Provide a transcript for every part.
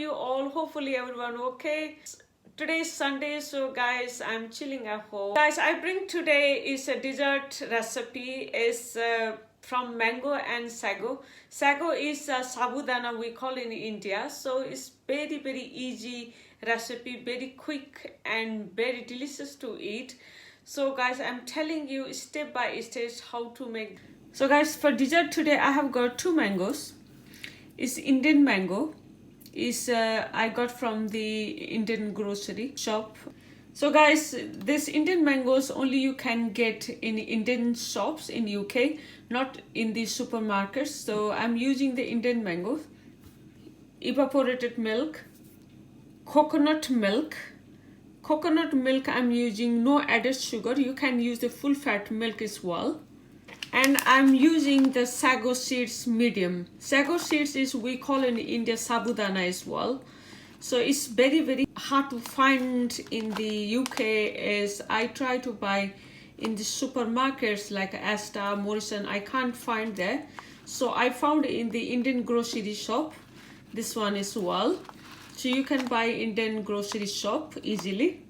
you all? Hopefully everyone okay. Today is Sunday, so guys, I'm chilling at home. Guys, I bring today is a dessert recipe. Is from mango and sago. Sago is a samudana we call in India. So it's very easy recipe, very quick and very delicious to eat. So guys, I'm telling you step by step how to make. So guys, for dessert today I have got 2 mangoes. It's Indian mango. Is I got from the Indian grocery shop. So guys, this Indian mangoes only you can get in Indian shops in UK, not in the supermarkets. So I'm using the Indian mangoes. Evaporated milk, coconut milk. Coconut milk I'm using, no added sugar. You can use the full fat milk as well. And I'm using the sago seeds medium. Sago seeds is we call in India sabudana as well. So it's very hard to find in the UK as I try to buy in the supermarkets like Asda, Morrison. I can't find there. So I found in the Indian grocery shop. This one as well. So you can buy Indian grocery shop easily.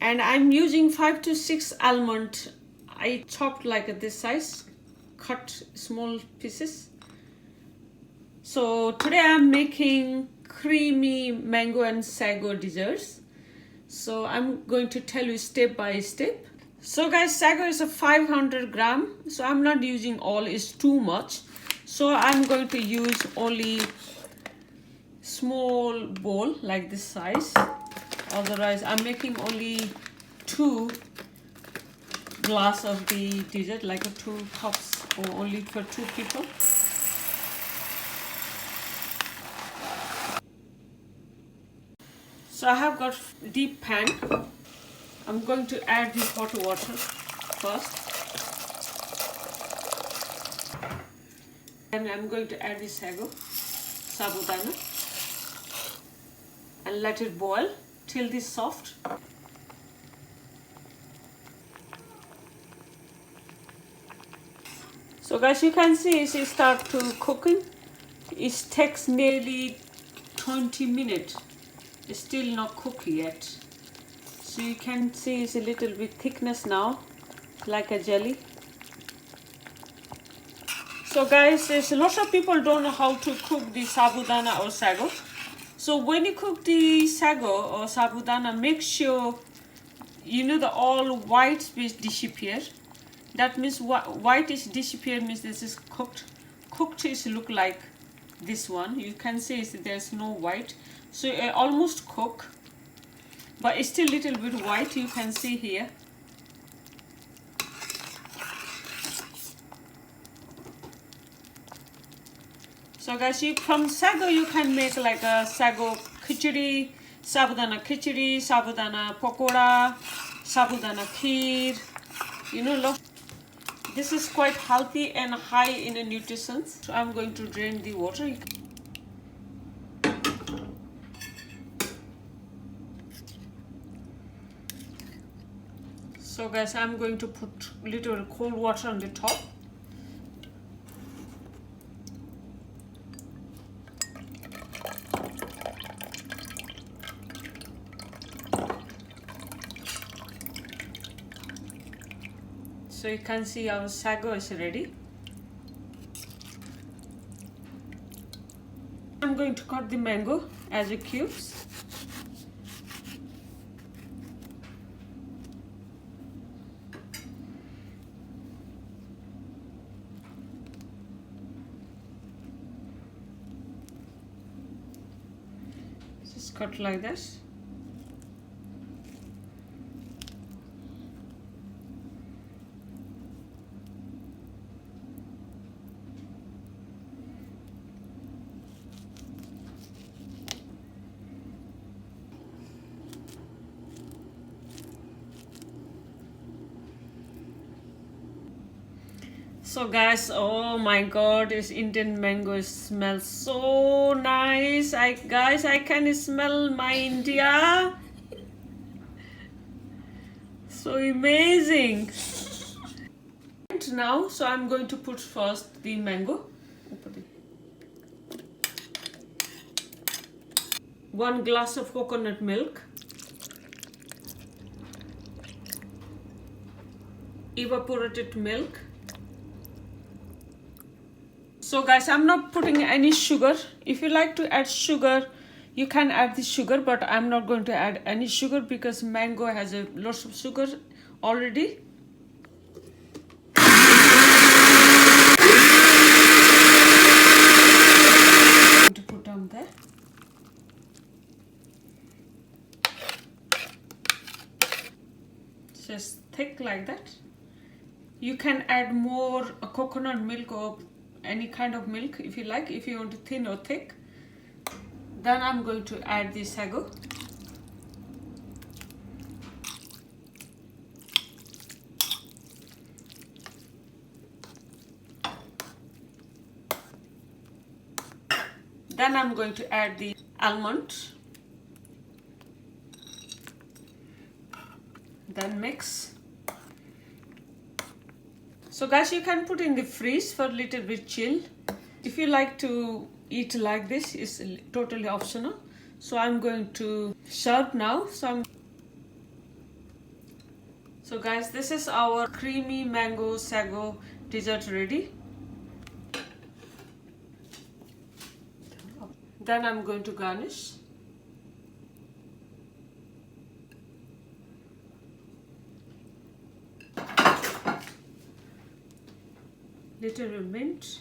And I'm using 5 to 6 almond. I chopped like this size, cut small pieces. So today I'm making creamy mango and sago desserts. So I'm going to tell you step by step. So guys, sago is a 500 gram. So I'm not using all, it's too much. So I'm going to use only small bowl like this size. Otherwise I'm making only 2 glass of the dessert, like 2 cups or only for 2 people. So I have got deep pan. I'm going to add the hot water first. And I'm going to add the sago, sabudana, and let it boil till this soft. So guys, you can see it start to cooking. It takes nearly 20 minutes. It's still not cooked yet. So you can see it's a little bit thickness now, like a jelly. So guys, there's lots of people don't know how to cook the sabudana or sago. So when you cook the sago or sabudana, make sure you know the all white bits disappear. That means white is disappear means this is cooked. Cooked is look like this one. You can see there's no white. So almost cooked, but it's still little bit white. You can see here. So guys, from sago you can make like a sago khichdi, sabudana pakoda, sabudana kheer. You know, look. This is quite healthy and high in nutrition. So I'm going to drain the water. So guys, I'm going to put little cold water on the top. So you can see our sago is ready. I'm going to cut the mango as cubes. Just cut like this. So guys, oh my god, this Indian mango smells so nice. Guys, I can smell my India. So amazing. And now, so I'm going to put first the mango. 1 glass of coconut milk, evaporated milk. So guys, I'm not putting any sugar. If you like to add sugar, you can add the sugar, but I'm not going to add any sugar because mango has a lots of sugar already. To put on there. Just thick like that. You can add more coconut milk or any kind of milk if you like, if you want it thin or thick. Then I'm going to add the sago. Then I'm going to add the almond. Then mix. So guys, you can put in the freeze for a little bit chill. If you like to eat like this, it's totally optional. So I'm going to serve now. So guys, this is our creamy mango sago dessert ready. Then I'm going to garnish. Little bit mint.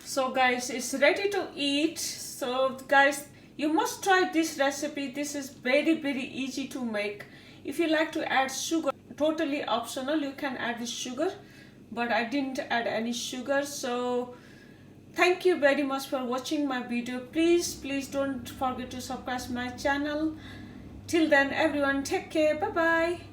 So guys, it's ready to eat. So guys, you must try this recipe. This is very easy to make. If you like to add sugar, totally optional, you can add the sugar, but I didn't add any sugar. So thank you very much for watching my video. Please don't forget to subscribe my channel. Till then, everyone, take care. Bye bye.